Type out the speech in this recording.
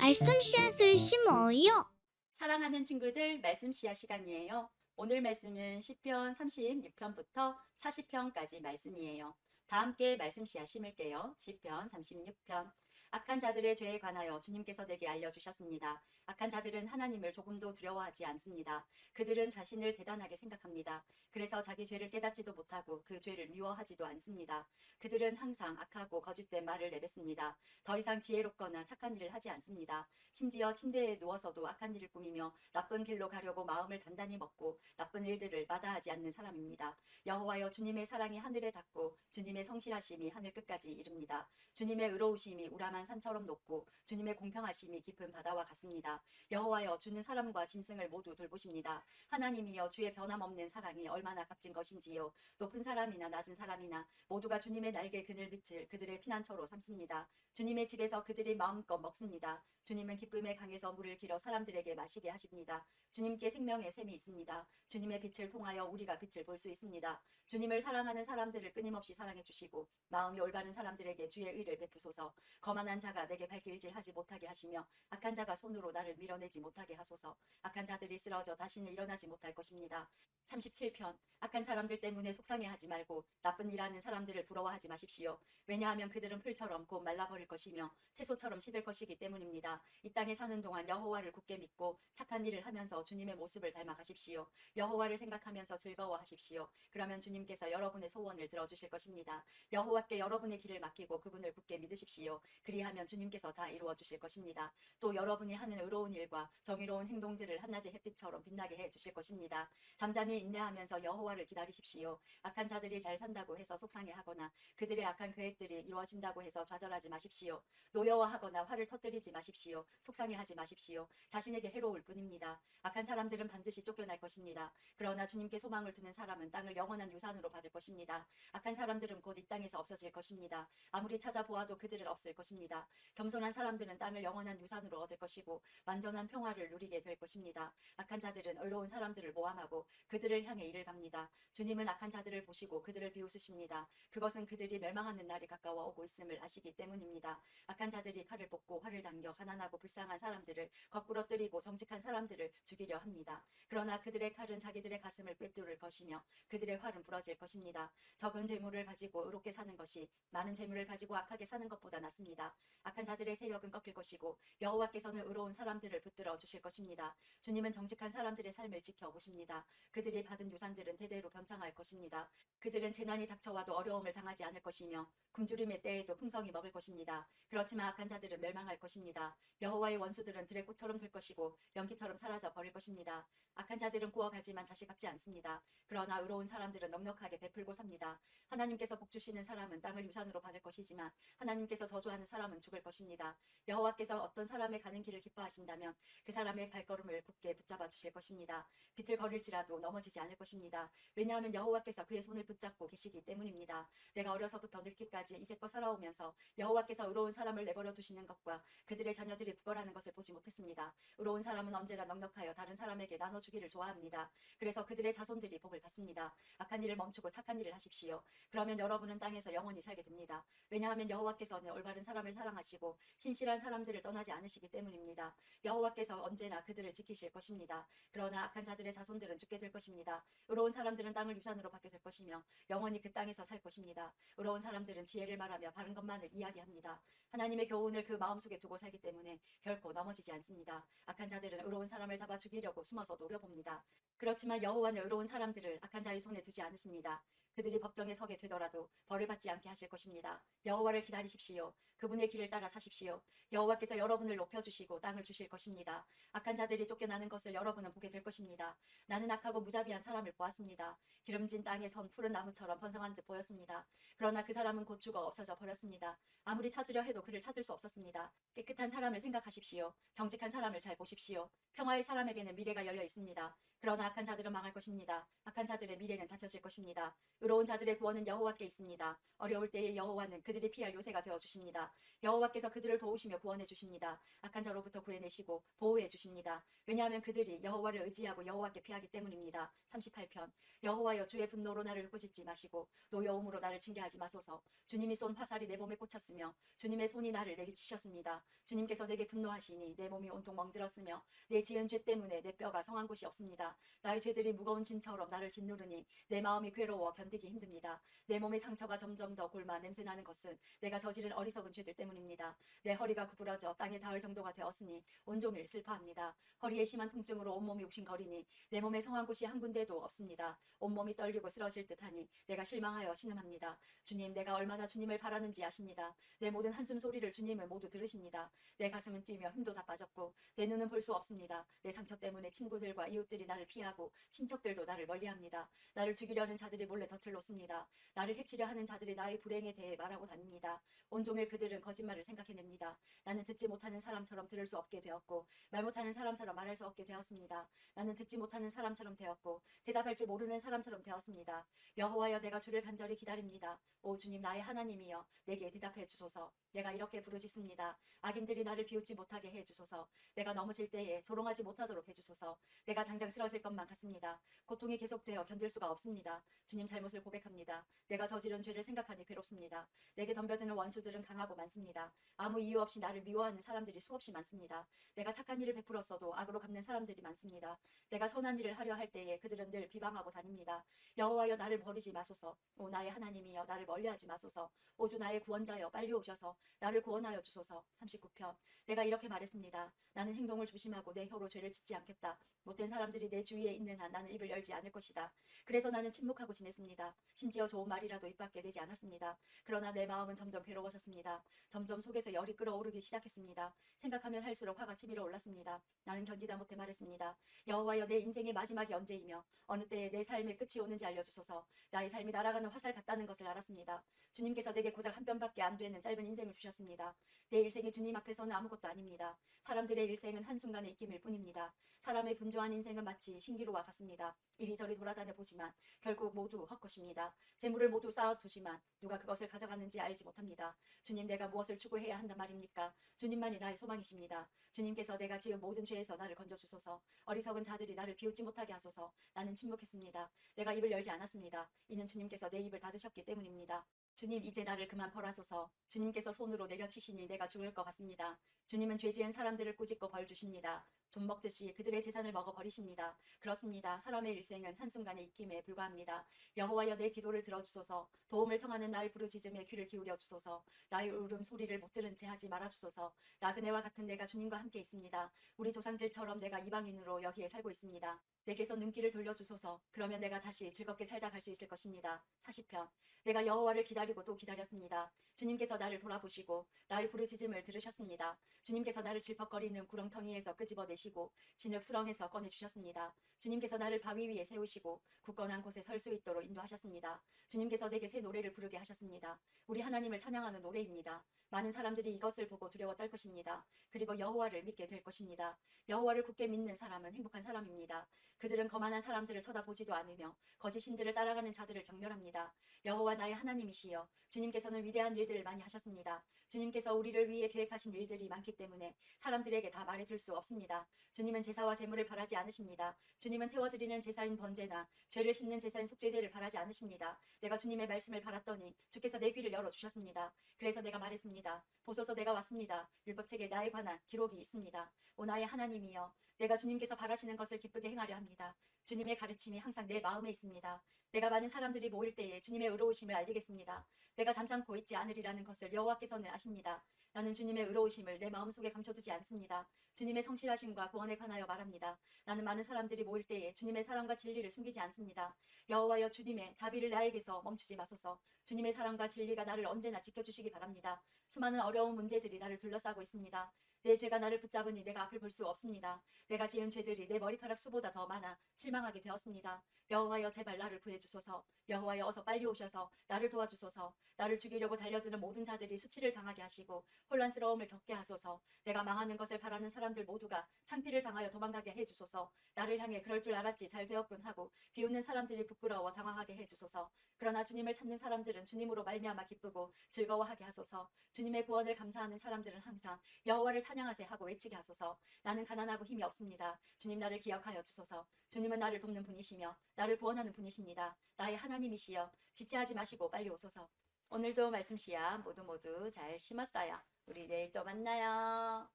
말씀 씨앗을 심어요. 사랑하는 친구들, 말씀 씨앗 시간이에요. 오늘 말씀은 시편 36편부터 40편까지 말씀이에요. 다 함께 말씀 씨앗 심을게요. 시편 36편. 악한 자들의 죄에 관하여 주님께서 내게 알려주셨습니다. 악한 자들은 하나님을 조금도 두려워하지 않습니다. 그들은 자신을 대단하게 생각합니다. 그래서 자기 죄를 깨닫지도 못하고 그 죄를 미워하지도 않습니다. 그들은 항상 악하고 거짓된 말을 내뱉습니다. 더 이상 지혜롭거나 착한 일을 하지 않습니다. 심지어 침대에 누워서도 악한 일을 꾸미며 나쁜 길로 가려고 마음을 단단히 먹고 나쁜 일들을 마다하지 않는 사람입니다. 여호와여, 주님의 사랑이 하늘에 닿고 주님의 성실하심이 하늘 끝까지 이릅니다. 주님의 의로우심이 우람한 산처럼 높고 주님의 공평하심이 깊은 바다와 같습니다. 여호와여, 주는 사람과 짐승을 모두 돌보십니다. 하나님이여, 주의 변함없는 사랑이 얼마나 값진 것인지요. 높은 사람이나 낮은 사람이나 모두가 주님의 날개 그늘빛을 그들의 피난처로 삼습니다. 주님의 집에서 그들이 마음껏 먹습니다. 주님은 기쁨의 강에서 물을 길어 사람들에게 마시게 하십니다. 주님께 생명의 샘이 있습니다. 주님의 빛을 통하여 우리가 빛을 볼 수 있습니다. 주님을 사랑하는 사람들을 끊임없이 사랑해 주시고 마음이 올바른 사람들에게 주의 의를 베푸소서. 거만한 자가 내게 발길질하지 못하게 하시며 악한 자가 손으로 나를 밀어내지 못하게 하소서. 악한 자들이 쓰러져 다시는 일어나지 못할 것입니다. 37편. 악한 사람들 때문에 속상해하지 말고 나쁜 일하는 사람들을 부러워하지 마십시오. 왜냐하면 그들은 풀처럼 곧 말라버릴 것이며 채소처럼 시들 것이기 때문입니다. 이 땅에 사는 동안 여호와를 굳게 믿고 착한 일을 하면서 주님의 모습을 닮아가십시오. 여호와를 생각하면서 즐거워하십시오. 그러면 주님께서 여러분의 소원을 들어주실 것입니다. 여호와께 여러분의 길을 맡기고 그분을 굳게 믿으십시오. 그리하면 주님께서 다 이루어 주실 것입니다. 또 여러분이 하는 의로운 일과 정의로운 행동들을 한낮의 햇빛처럼 빛나게 해 주실 것입니다. 잠잠히 인내하면서 여호와를 기다리십시오. 악한 자들이 잘 산다고 해서 속상해하거나 그들의 악한 계획들이 이루어진다고 해서 좌절하지 마십시오. 노여워하거나 화를 터뜨리지 마십시오. 속상해하지 마십시오. 자신에게 해로울 뿐입니다. 악한 사람들은 반드시 쫓겨날 것입니다. 그러나 주님께 소망을 두는 사람은 땅을 영원한 유산으로 받을 것입니다. 악한 사람들은 곧 이 땅에서 없어질 것입니다. 아무리 찾아보아도 그들은 없을 것입니다. 겸손한 사람들은 땅을 영원한 유산으로 얻을 것이고 완전한 평화를 누리게 될 것입니다. 악한 자들은 의로운 사람들을 모함하고 그들을 향해 이를 갑니다. 주님은 악한 자들을 보시고 그들을 비웃으십니다. 그것은 그들이 멸망하는 날이 가까워 오고 있음을 아시기 때문입니다. 악한 자들이 칼을 뽑고 활을 당겨 가난하고 불쌍한 사람들을 거꾸러뜨리고 정직한 사람들을 죽이려 합니다. 그러나 그들의 칼은 자기들의 가슴을 꿰뚫을 것이며 그들의 활은 부러질 것입니다. 적은 재물을 가지고 의롭게 사는 것이 많은 재물을 가지고 악하게 사는 것보다 낫습니다. 악한 자들의 세력은 꺾일 것이고 여호와께서는 의로운 사람들을 붙들어 주실 것입니다. 주님은 정직한 사람들의 삶을 지켜보십니다. 그들이 받은 유산들은 대대로 번창할 것입니다. 그들은 재난이 닥쳐와도 어려움을 당하지 않을 것이며 굶주림의 때에도 풍성히 먹을 것입니다. 그렇지만 악한 자들은 멸망할 것입니다. 여호와의 원수들은 들의 꽃처럼 될 것이고 연기처럼 사라져 버릴 것입니다. 악한 자들은 구워가지만 다시 갚지 않습니다. 그러나 의로운 사람들은 넉넉하게 베풀고 삽니다. 하나님께서 복 주시는 사람은 땅을 유산으로 받을 것이지만 하나님께서 저주하는 사람은 죽을 것입니다. 여호와께서 어떤 사람의 가는 길을 기뻐하신다면 그 사람의 발걸음을 굳게 붙잡아 주실 것입니다. 비틀거릴지라도 넘어지지 않을 것입니다. 왜냐하면 여호와께서 그의 손을 붙잡고 계시기 때문입니다. 내가 어려서부터 늙기까지 이제껏 살아오면서 여호와께서 의로운 사람을 내버려 두시는 것과 그들의 자녀들이 구걸하는 것을 보지 못했습니다. 의로운 사람은 언제나 넉넉하여 다른 사람에게 나눠주기를 좋아합니다. 그래서 그들의 자손들이 복을 받습니다. 악한 일을 멈추고 착한 일을 하십시오. 그러면 여러분은 땅에서 영원히 살게 됩니다. 왜냐하면 여호와께서는 올바른 사람을 사랑하시고 신실한 사람들을 떠나지 않으시기 때문입니다. 여호와께서 언제나 그들을 지키실 것입니다. 그러나 악한 자들의 자손들은 죽게 될 것입니다. 의로운 사람들은 땅을 유산으로 받게 될 것이며 영원히 그 땅에서 살 것입니다. 의로운 사람들은 지혜를 말하며 바른 것만을 이야기합니다. 하나님의 교훈을 그 마음속에 두고 살기 때문에 결코 넘어지지 않습니다. 악한 자들은 의로운 사람을 잡아 죽이려고 숨어서 노려봅니다. 그렇지만 여호와는 의로운 사람들을 악한 자의 손에 두지 않으십니다. 그들이 법정에 서게 되더라도 벌을 받지 않게 하실 것입니다. 여호와를 기다리십시오. 그분의 길을 따라 사십시오. 여호와께서 여러분을 높여주시고 땅을 주실 것입니다. 악한 자들이 쫓겨나는 것을 여러분은 보게 될 것입니다. 나는 악하고 무자비한 사람을 보았습니다. 기름진 땅에 선 푸른 나무처럼 번성한 듯 보였습니다. 그러나 그 사람은 곧 죽어 없어져 버렸습니다. 아무리 찾으려 해도 그를 찾을 수 없었습니다. 깨끗한 사람을 생각하십시오. 정직한 사람을 잘 보십시오. 평화의 사람에게는 미래가 열려 있습니다. 그러나 악한 자들은 망할 것입니다. 악한 자들의 미래는 닫혀질 것입니다. 의로운 자들의 구원은 여호와께 있습니다. 어려울 때에 여호와는 그들이 피할 요새가 되어 주십니다. 여호와께서 그들을 도우시며 구원해 주십니다. 악한 자로부터 구해내시고 보호해 주십니다. 왜냐하면 그들이 여호와를 의지하고 여호와께 피하기 때문입니다. 38편. 여호와여, 주의 분노로 나를 꾸짖지 마시고 노여움으로 나를 징계하지 마소서. 주님이 쏜 화살이 내 몸에 꽂혔으며 주님의 손이 나를 내리치셨습니다. 주님께서 내게 분노하시니 내 몸이 온통 멍들었으며 내 지은 죄 때문에 내 뼈가 성한 곳이 없습니다. 나의 죄들이 무거운 짐처럼 나를 짓누르니 내 마음이 괴로워 견디기 힘듭니다. 내 몸의 상처가 점점 더 골마 냄새나는 것은 내가 저지른 어리석은 죄들 때문입니다. 내 허리가 구부러져 땅에 닿을 정도가 되었으니 온종일 슬퍼합니다. 허리에 심한 통증으로 온몸이 욱신거리니 내 몸에 성한 곳이 한 군데도 없습니다. 온몸이 떨리고 쓰러질 듯하니 내가 실망하여 신음합니다. 주님, 내가 얼마나 주님을 바라는지 아십니다. 내 모든 한숨 소리를 주님을 모두 들으십니다. 내 가슴은 뛰며 힘도 다 빠졌고 내 눈은 볼 수 없습니다. 내 상처 때문에 친구들과 이웃들이 나를 피하고 친척들도 나를 멀리합니다. 나를 죽이려는 자들이 몰래 덫을 놓습니다. 나를 해치려 하는 자들이 나의 불행에 대해 말하고 다닙니다. 온종일 그들은 거짓말을 생각해냅니다. 나는 듣지 못하는 사람처럼 들을 수 없게 되었고 말 못하는 사람처럼 말할 수 없게 되었습니다. 나는 듣지 못하는 사람처럼 되었고 대답할 줄 모르는 사람처럼 되었습니다. 여호와여, 내가 주를 간절히 기다립니다. 오 주님, 나의 하나님이여, 내게 대답해 주소서. 내가 이렇게 부르짖습니다. 악인들이 나를 비웃지 못하게 해 주소서. 내가 넘어질 때에 조롱하지 못하도록 해 주소서. 내가 당장 쓰러질 것만 같습니다. 고통이 계속되어 견딜 수가 없습니다. 주님, 잘못을 고백합니다. 내가 저지른 죄를 생각하니 괴롭습니다. 내게 덤벼드는 원수들은 강하고 많습니다. 아무 이유 없이 나를 미워하는 사람들이 수없이 많습니다. 내가 착한 일을 베풀었어도 악으로 갚는 사람들이 많습니다. 내가 선한 일을 하려 할 때에 그들은 늘 비방하고 다닙니다. 여호와여, 나를 버리지 마소서. 오 나의 하나님이여, 나를 멀리하지 마소서. 오 주 나의 구원자여, 빨리 오셔서 나를 구원하여 주소서. 39편. 내가 이렇게 말했습니다. 나는 행동을 조심하고 내 혀로 죄를 짓지 않겠다. 못된 사람들이 내 주위에 있는 한 나는 입을 열지 않을 것이다. 그래서 나는 침묵하고 지냈습니다. 심지어 좋은 말이라도 입 밖에 내지 않았습니다. 그러나 내 마음은 점점 괴로워졌습니다. 점점 속에서 열이 끓어오르기 시작했습니다. 생각하면 할수록 화가 치밀어 올랐습니다. 나는 견디다 못해 말했습니다. 여호와여, 내 인생의 마지막이 언제이며 어느 때에 내 삶의 끝이 오는지 알려주소서. 나의 삶이 날아가는 화살 같다는 것을 알았습니다. 주님께서 내게 고작 한 편밖에 안 되는 짧은 인생을 주셨습니다. 내 일생이 주님 앞에서는 아무것도 아닙니다. 사람들의 일생은 한순간의 입김일 뿐입니다. 사람의 분주한 인생은 마치 신기루와 같습니다. 이리저리 돌아다녀 보지만 결국 모두 헛것입니다. 재물을 모두 쌓아두지만 누가 그것을 가져가는지 알지 못합니다. 주님, 내가 무엇을 추구해야 한단 말입니까? 주님만이 나의 소망이십니다. 주님께서 내가 지은 모든 죄에서 나를 건져주소서. 어리석은 자들이 나를 비웃지 못하게 하소서. 나는 침묵했습니다. 내가 입을 열지 않았습니다. 이는 주님께서 내 입을 닫으셨기 때문입니다. 주님, 이제 나를 그만 벌하소서. 주님께서 손으로 내려치시니 내가 죽을 것 같습니다. 주님은 죄 지은 사람들을 꾸짖고 벌 주십니다. 좀 먹듯이 그들의 재산을 먹어버리십니다. 그렇습니다. 사람의 일생은 한순간의 입김에 불과합니다. 여호와여, 내 기도를 들어주소서. 도움을 청하는 나의 부르짖음에 귀를 기울여 주소서. 나의 울음 소리를 못 들은 채 하지 말아주소서. 나그네와 같은 내가 주님과 함께 있습니다. 우리 조상들처럼 내가 이방인으로 여기에 살고 있습니다. 내게서 눈길을 돌려주소서. 그러면 내가 다시 즐겁게 살다 갈 수 있을 것입니다. 40편. 내가 여호와를 기다리고 또 기다렸습니다. 주님께서 나를 돌아보시고 나의 부르짖음을 들으셨습니다. 주님께서 나를 질퍽거리는 구렁텅이에서 끄집어내시고 진흙 수렁에서 꺼내주셨습니다. 주님께서 나를 바위 위에 세우시고 굳건한 곳에 설 수 있도록 인도하셨습니다. 주님께서 내게 새 노래를 부르게 하셨습니다. 우리 하나님을 찬양하는 노래입니다. 많은 사람들이 이것을 보고 두려워 떨 것입니다. 그리고 여호와를 믿게 될 것입니다. 여호와를 굳게 믿는 사람은 행복한 사람입니다. 그들은 거만한 사람들을 쳐다보지도 않으며 거짓 신들을 따라가는 자들을 경멸합니다. 여호와 나의 하나님이시여, 주님께서는 위대한 일들을 많이 하셨습니다. 주님께서 우리를 위해 계획하신 일들이 많기 때문에 사람들에게 다 말해줄 수 없습니다. 주님은 제사와 제물을 바라지 않으십니다. 주님은 태워드리는 제사인 번제나 죄를 씻는 제사인 속죄제를 바라지 않으십니다. 내가 주님의 말씀을 바랐더니 주께서 내 귀를 열어주셨습니다. 그래서 내가 말했습니다. 보소서, 내가 왔습니다. 율법책에 나에 관한 기록이 있습니다. 오 나의 하나님이여, 내가 주님께서 바라시는 것을 기쁘게 행하려 합니다. 주님의 가르침이 항상 내 마음에 있습니다. 내가 많은 사람들이 모일 때에 주님의 의로우심을 알리겠습니다. 내가 잠잠코 있지 않으리라는 것을 여호와께서는 아십니다. 나는 주님의 의로우심을 내 마음속에 감춰두지 않습니다. 주님의 성실하심과 구원에 관하여 말합니다. 나는 많은 사람들이 모일 때에 주님의 사랑과 진리를 숨기지 않습니다. 여호와여, 주님의 자비를 나에게서 멈추지 마소서. 주님의 사랑과 진리가 나를 언제나 지켜주시기 바랍니다. 수많은 어려운 문제들이 나를 둘러싸고 있습니다. 내 죄가 나를 붙잡으니 내가 앞을 볼 수 없습니다. 내가 지은 죄들이 내 머리카락 수보다 더 많아 실망하게 되었습니다. 여호와여 제발 나를 구해주소서. 여호와여 어서 빨리 오셔서 나를 도와주소서. 나를 죽이려고 달려드는 모든 자들이 수치를 당하게 하시고 혼란스러움을 겪게 하소서. 내가 망하는 것을 바라는 사람들 모두가 창피를 당하여 도망가게 해주소서. 나를 향해 그럴 줄 알았지 잘 되었군 하고 비웃는 사람들이 부끄러워 당황하게 해주소서. 그러나 주님을 찾는 사람들은 주님으로 말미암아 기쁘고 즐거워하게 하소서. 주님의 구원을 감사하는 사람들은 항상 여호와를 찬양하세 하고 외치게 하소서. 나는 가난하고 힘이 없습니다. 주님 나를 기억하여 주소서. 주님은 나를 돕는 분이시며 나를 구원하는 분이십니다. 나의 하나님이시여 지체하지 마시고 빨리 오소서. 오늘도 말씀 씨앗 모두 잘 심었어요. 우리 내일 또 만나요.